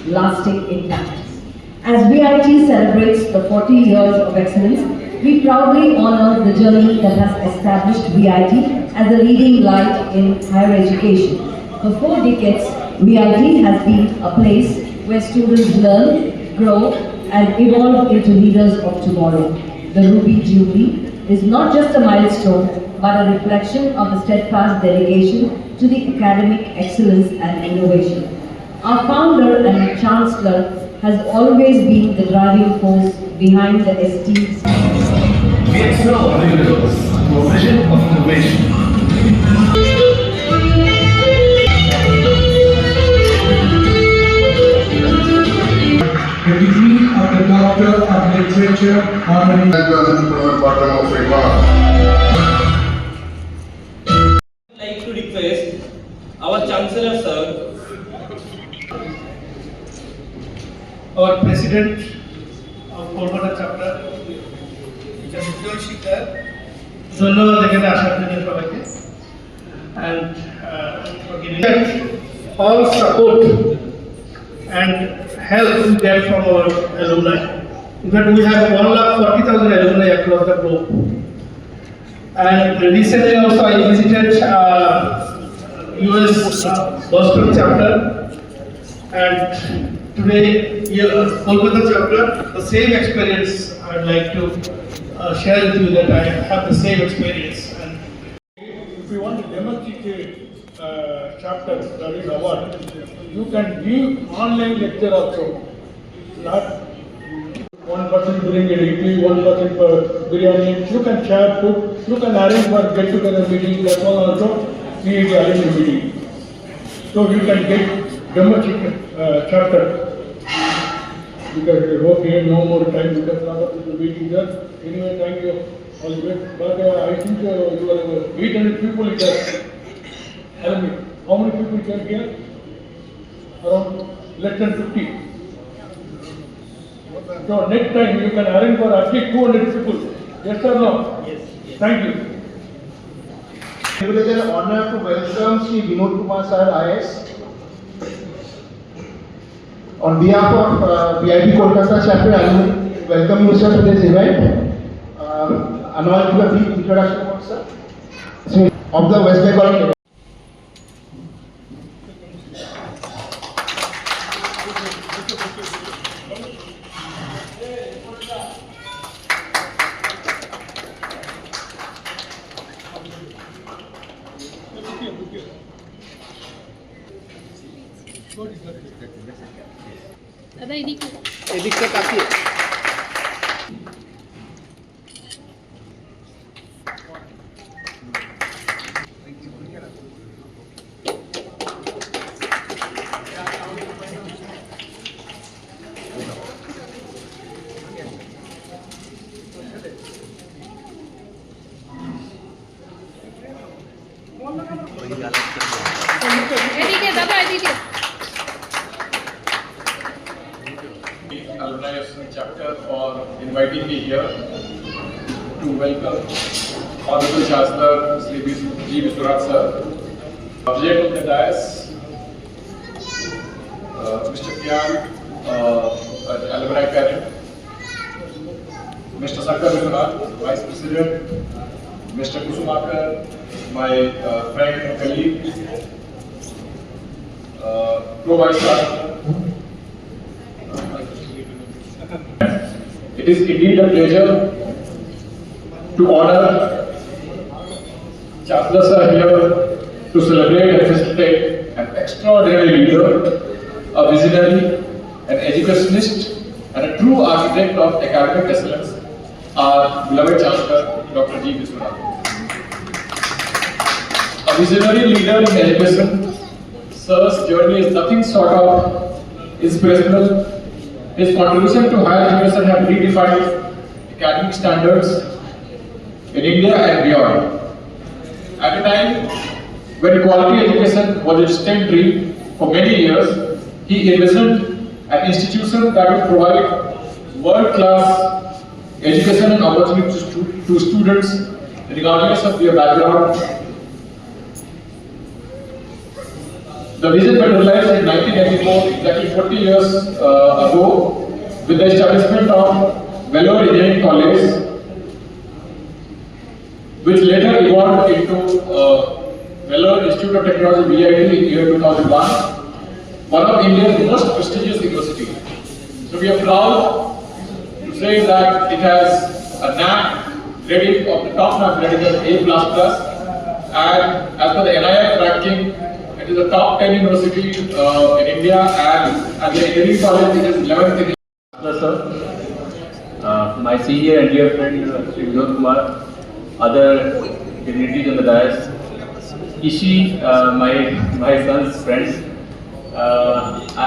Lasting impact. As VIT celebrates the 40 years of excellence, we proudly honor the journey that has established VIT as a leading light in higher education. For 4 decades, VIT has been a place where students learn, grow, and evolve into leaders of tomorrow. The Ruby Jubilee is not just a milestone, but a reflection of the steadfast dedication to the academic excellence and innovation. Our founder and chancellor has always been the driving force behind the ST. We excel our leaders to a vision of innovation. A degree of the Doctor of Literature, Harmony. I'd like to request our Chancellor Sir, our President of Kolkata chapter, Jitanshu ধন্যবাদ এখানে আসার জন্য সবাইকে and for giving that all support and help we get from our alumni. In fact, we have 140,000 alumni across the globe. And recently also I visited US Boston chapter, and today here Kolkata chapter, the same experience I'd like to share with you, that I have the same experience. And if you want to demonstrate chapter that is award, you can give online lecture also. Not one person bring a idli, one person for biryani. You can share food. You can arrange for get together meeting. That one also create arrange a meeting. So you can get demonstrate chapter. Because we hope here no more time because a lot of people waiting there. Anyway, thank you all the way. But I think you are 800 people here. How many people can here? Around less than 50. So next time you can arrange for at least 200 people. Yes or no? yes. Thank you. It is an honor to welcome Sri Vinod Kumar Sir IS. On behalf of VIP Kolkata chapter, I will welcome you sir to this event. And I'll give a brief introduction of sir. Of the West Bengal. দাদা এদিকে এদিকটা তাকিয়ে এদিকে দাদা এদিকে Alumni Association chapter for inviting me here to welcome Honorable Chancellor Sri G. Viswanath sir, President of the dais, Mr. Kian, alumni parent, Mr. Sankar Viswanath, Vice President, Mr. Kusumakar, my friend and colleague, Pro Vice Chancellor. It is indeed a pleasure to honor Chancellor Sir here to celebrate and facilitate an extraordinary leader, a visionary, an educationist, and a true architect of academic excellence, our beloved Chancellor, Dr. G. Viswanath. A visionary leader in education, Sir's journey is nothing short of inspirational. His contribution to higher education have redefined academic standards in India and beyond. at a time when quality education was a distant dream for many years, he envisioned an institution that would provide world-class education and opportunities to students regardless of their background. The vision materialized in 1984, exactly 40 years ago, with the establishment of Vellore Engineering College, which later evolved into Vellore Institute of Technology (VIT) in year 2001, one of India's most prestigious university. So we are proud to say that it has a NAAC rating of the top NAAC rating of A++, and as per the NIF ranking, it is a top 10 university in India, and as the engineering college, it is 11th in India. Hello, sir. My senior and dear friend Sri Vinod Kumar, other dignitaries on the dais, Ishi, my son's friends. I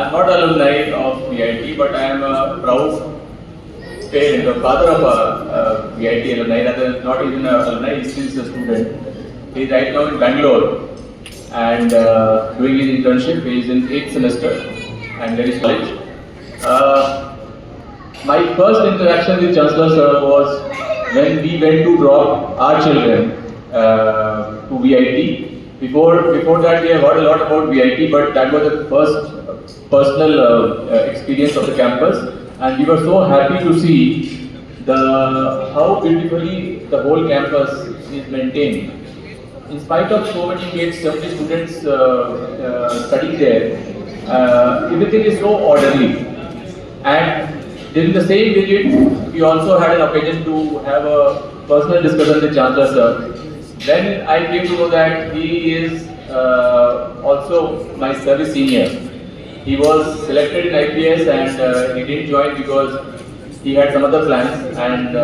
am not alumni of VIT, but I am a proud parent, the father of a VIT alumni, rather not even an alumni, he is still a student. He is right now in Bangalore and doing his internship. He is in 8th semester and there is college. My first interaction with Chancellor Sir was when we went to drop our children to VIT. Before that, we have heard a lot about VIT, but that was the first personal experience of the campus, and we were so happy to see how beautifully the whole campus is maintained. In spite of so many kids, 70 students studying there, everything is so orderly. And during the same visit, we also had an occasion to have a personal discussion with Chancellor Sir. Then I came to know that he is also my service senior. He was selected in IPS and he didn't join because he had some other plans and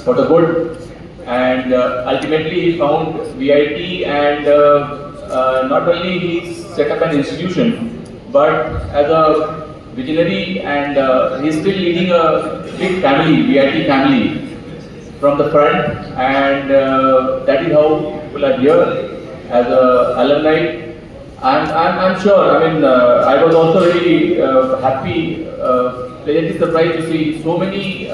for the good. And ultimately he found VIT, and not only he set up an institution, but as a visionary, and he's still leading a big family, VIT family, from the front, and that is how people are here as alumni. I'm sure. I mean, I was also very happy, pleasantly surprised to see so many.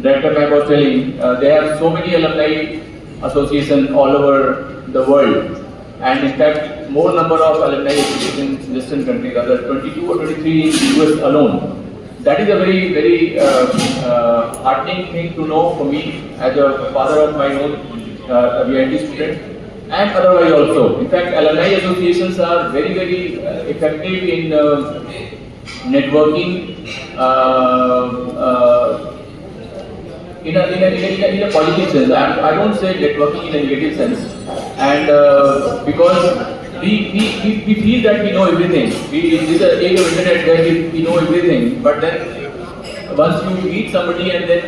Director Ma'am was telling, they have so many alumni associations all over the world, and in fact, more number of alumni associations in Western countries, other 22 or 23 in the US alone. That is a very, very heartening thing to know for me as a father of my own VIT student, and otherwise also. In fact, alumni associations are very, very effective in networking in a positive sense. I don't say networking in a negative sense, and because we feel that we know everything. This is the age of internet where we know everything, but then once you meet somebody and then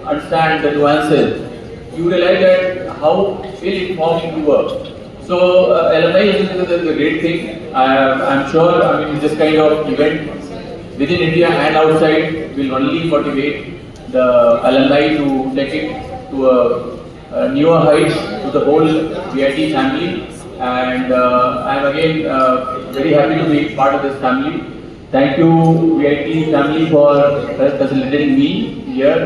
understand the nuances, you realize that how ill-informed you were. So alumni association is a great thing. I'm sure. I mean, this kind of event within India and outside will only motivate the alumni to take it to a newer heights, to the whole VIT family. And I am again very happy to be part of this family. Thank you, VIT family, for facilitating me here.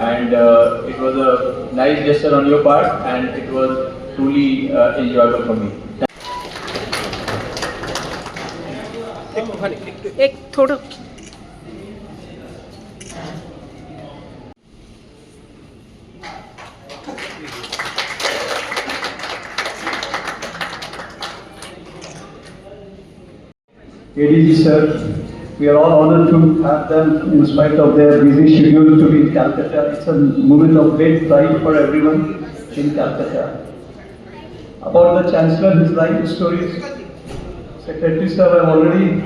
And it was a nice gesture on your part, and it was truly enjoyable for me. एक थोड़ा ADG sir, we are all honored to have them in spite of their busy schedule to be in Calcutta. It's a moment of great pride for everyone in Calcutta. About the Chancellor, his life stories, Secretary sir have already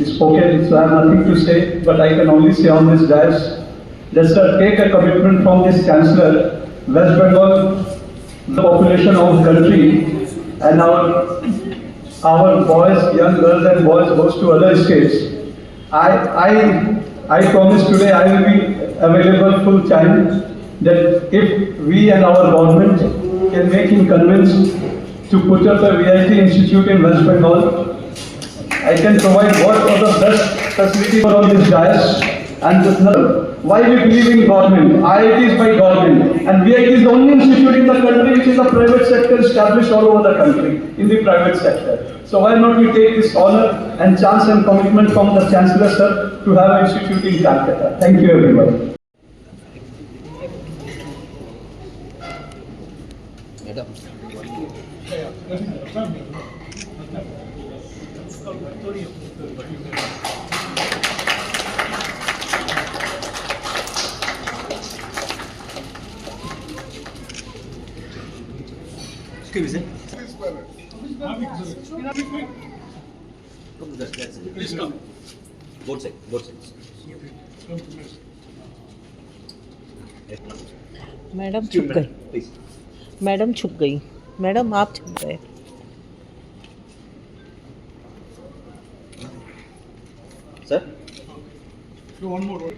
spoken, so I have nothing to say, but I can only say on this dais, let's take a commitment from this Chancellor. West Bengal, the population of the country, and our boys, young girls and boys goes to other states. I promise today I will be available full time that if we and our government can make him convinced to put up a VIT institute in West Bengal, I can provide what are the best facilities on this dais and this level. Why we believe in government? IIT is by government, and VIT is the only institute in the country which is a private sector established all over the country in the private sector. So why not we take this honor and chance and commitment from the Chancellor sir to have an institute in Calcutta? Thank you everyone. Please come. Both sides. Madam छुप गई madam छुप गई madam आप छुप गए Sir? One more.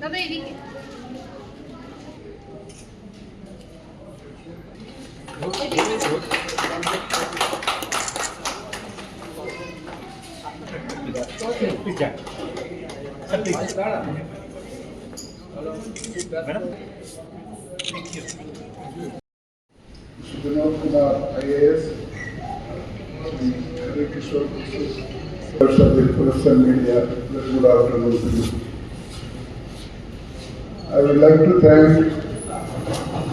दादा एদিকে Kumar, IAS, Hari Kishore, members of the press and media, good afternoon to you. I would like to thank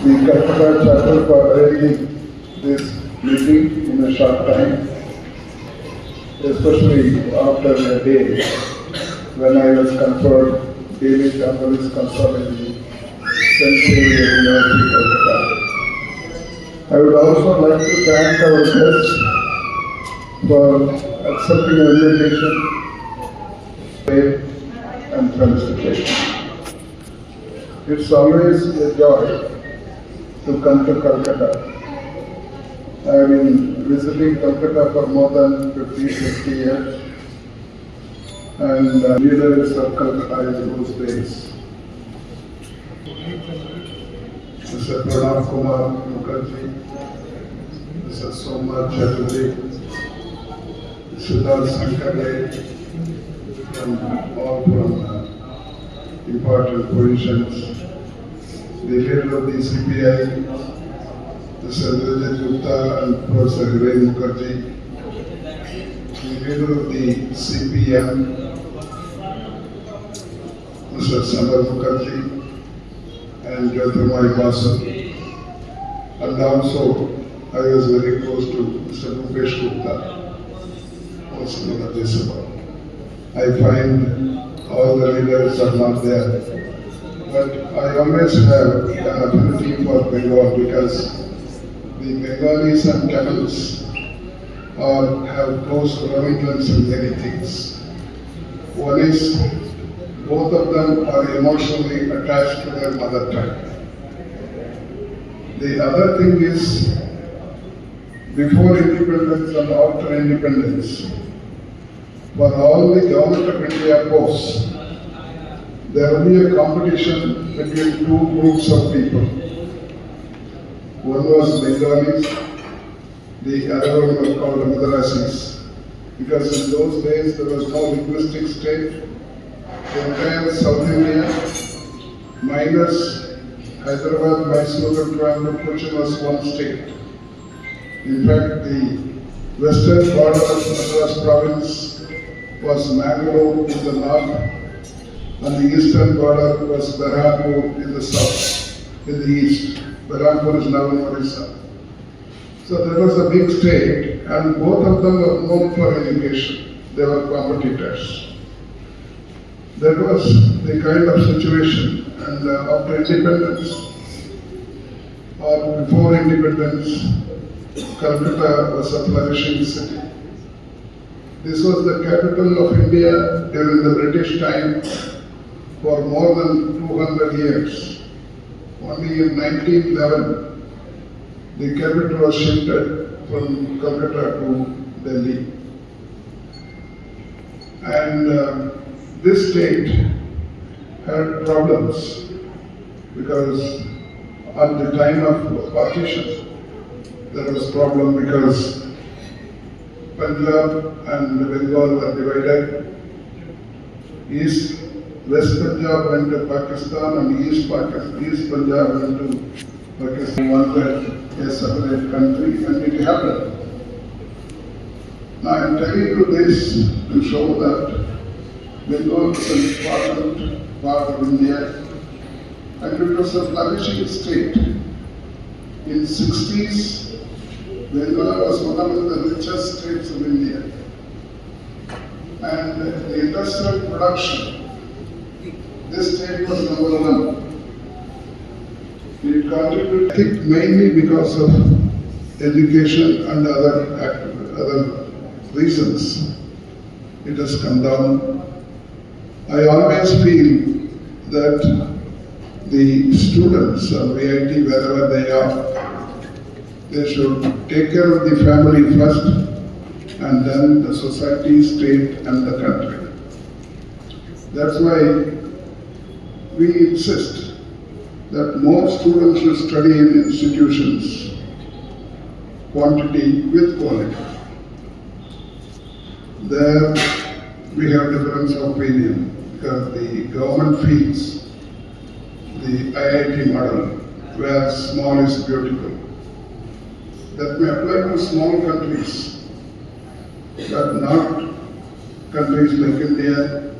the Calcutta chapter for arranging this meeting in a short time, especially after a day when I was conferred daily Conference conferred in the St. Xavier University, Calcutta. I would also like to thank our guests for accepting our invitation and felicitation. It's always a joy to come to Calcutta. I have been visiting Calcutta for more than 50-60 years, and leaders of Calcutta in those days. Mr. Pranab Kumar Mukherjee, Mr. Soma Chatterjee, Siddharth Sankarle, and all from important positions. The leader of the CPI, Mr. Vijay Gupta and Professor Hiren Mukherjee, the leader of the CPM, Mr. Samar Mukherjee, and Jyotirmay Basu. And also, I was very close to Mr. Rupesh Gupta, also known as Jisaba. I find all the leaders are not there. But I always have an affinity for Bengal because the Bengalis and Tamils have close resemblance in many things. One is, both of them are emotionally attached to their mother tongue. The other thing is, before independence and after independence, for all the government of India posts, there will be a competition between two groups of people. One was Bengalis, the other one was called Madarasis. Because in those days there was no linguistic state. The entire South India, minus Hyderabad, Mysore and Coimbatore, Cochin was one state. In fact, the western border of Madras province was Mangalore in the north, and the eastern border was Berhampur in the south, in the east. Berhampur is now in Orissa. So that was a big state, and both of them were known for education. They were competitors. That was the kind of situation, and after independence, or before independence, Calcutta was a flourishing city. This was the capital of India during the British time for more than 200 years. Only in 1911, the capital was shifted from Calcutta to Delhi. And this state had problems because at the time of partition, there was problem because Punjab and Bengal were divided. West Punjab went to Pakistan and East Punjab went to Pakistan. Wanted a separate country, and it happened. Now I am telling you this to show that Bengal was an important part of India, and it was a flourishing state. In 60s, Bengal was one of the richest states of India. And the industrial production, this state was number one. It contributed, I think, mainly because of education and other reasons. It has come down. I always feel that the students of VIT, wherever they are, they should take care of the family first, and then the society, state, and the country. That's why we insist that more students should study in institutions, quantity with quality. There we have difference of opinion because the government feels the IIT model where small is beautiful. That may apply to small countries, but not countries like India,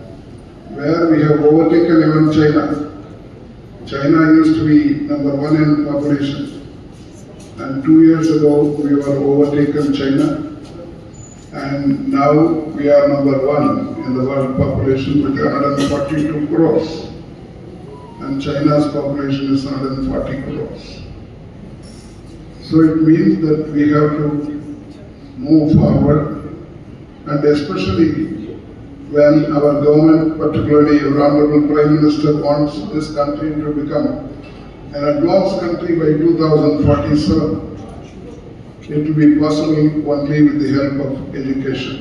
where we have overtaken even China. China used to be number one in population, and 2 years ago we were overtaken China, and now we are number one in the world population with 142 crores, and China's population is 140 crores. So it means that we have to move forward, and especially when our government, particularly our Honorable Prime Minister, wants this country to become an advanced country by 2047, it will be possible only with the help of education.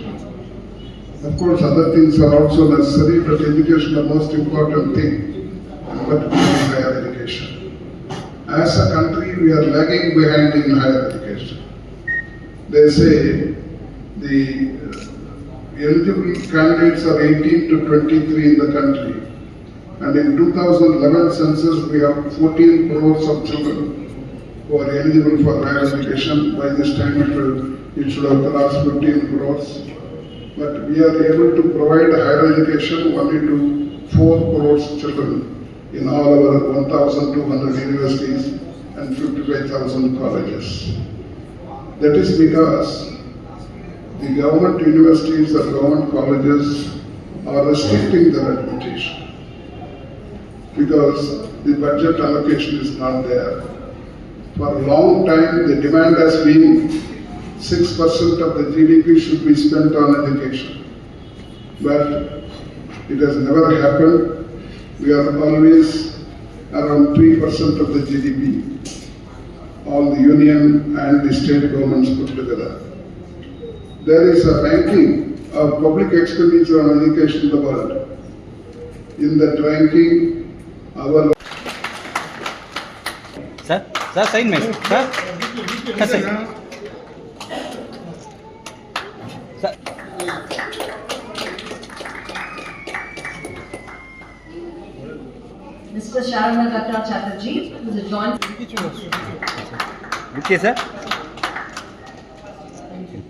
Of course, other things are also necessary, but education is the most important thing, and particularly higher education. As a country, we are lagging behind in higher education. They say the eligible candidates are 18 to 23 in the country, and in 2011 census we have 14 crores of children who are eligible for higher education. By this time it should have crossed 15 crores, but we are able to provide higher education only to 4 crores children in all our 1,200 universities and 55,000 colleges. That is because the government universities or government colleges are restricting their admission because the budget allocation is not there. For a long time, the demand has been 6% of the GDP should be spent on education, but it has never happened. We are always around 3% of the GDP, all the union and the state governments put together. There is a ranking of public expenditure on education in the world. In that ranking, our Sir, sign me. Sir, sir. Mr. Sharanagata Chatterjee, who is a joint. Okay, sir. Thank you.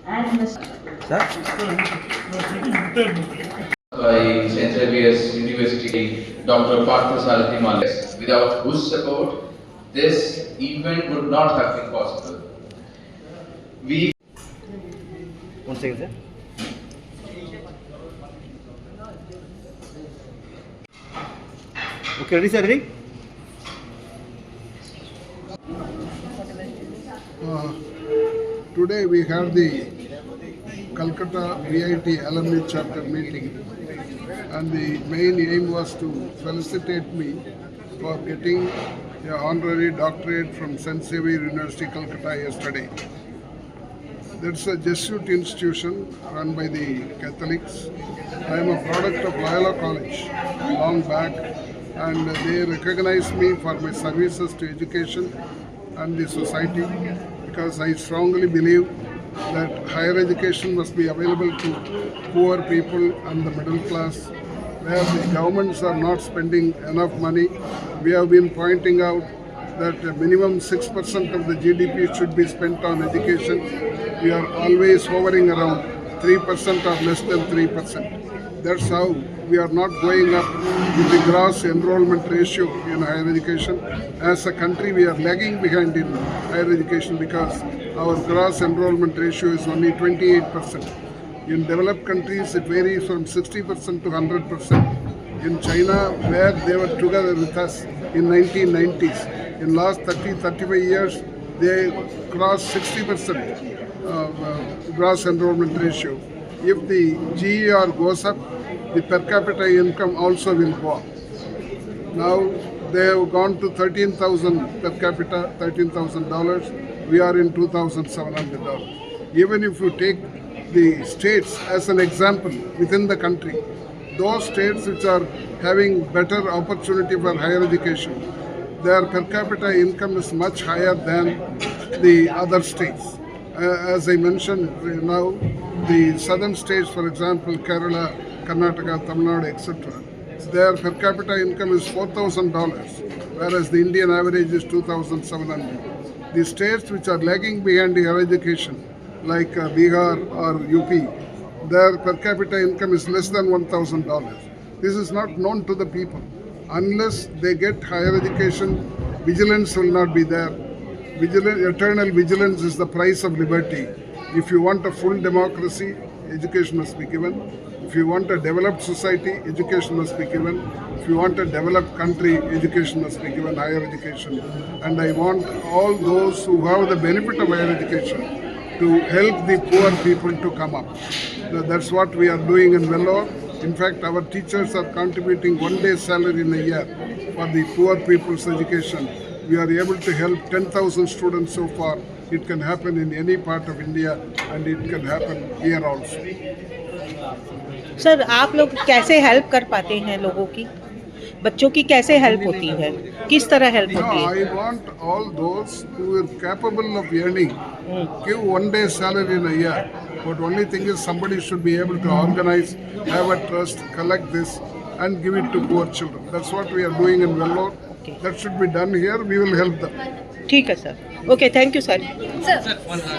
And Mr. By St. Xavier's University, Dr. Sadinama. Without whose support, this event would not have been possible. We 1 second, sir. Okay, ready, sir? Ready? Today we have the Calcutta VIT alumni chapter meeting, and the main aim was to felicitate me for getting an honorary doctorate from St. Xavier University, Calcutta yesterday. That's a Jesuit institution run by the Catholics. I am a product of Loyola College long back, and they recognize me for my services to education and the society, because I strongly believe that higher education must be available to poor people and the middle class, where the governments are not spending enough money. We have been pointing out that a minimum 6% of the GDP should be spent on education. We are always hovering around 3% or less than 3%. That's how we are not going up with the gross enrollment ratio in higher education. As a country, we are lagging behind in higher education because our gross enrollment ratio is only 28%. In developed countries, it varies from 60% to 100%. In China, where they were together with us in 1990s, in last 35 years, they crossed 60% gross enrollment ratio. If the GER goes up, the per capita income also will go up. Now they have gone to $13,000 per capita, $13,000. We are in $2,700. Even if you take the states as an example within the country, those states which are having better opportunity for higher education, their per capita income is much higher than the other states. As I mentioned now, the southern states, for example, Kerala, Karnataka, Tamil Nadu, etc., their per capita income is $4,000, whereas the Indian average is $2,700. The states which are lagging behind higher education, like Bihar or UP, their per capita income is less than $1,000. This is not known to the people. Unless they get higher education, vigilance will not be there. Eternal vigilance is the price of liberty. If you want a full democracy, education must be given. If you want a developed society, education must be given. If you want a developed country, education must be given, higher education. And I want all those who have the benefit of higher education to help the poor people to come up. That's what we are doing in Vellore. In fact, our teachers are contributing 1 day's salary in a year for the poor people's education. We are able to help 10,000 students so far. It can happen in any part of India and it can happen here also. Sir आप लोग कैसे help कर पाते हैं लोगों की, बच्चों की कैसे हेल्प होती है, किस तरह हेल्प होती है? I want all those who are capable of earning, give 1 day's salary in a year. But only thing is somebody should be able to organize, have a trust, collect this and give it to poor children. That's what we are doing in Vellore. That should be done here. We will help them. ठीक है sir. Okay, thank you sir.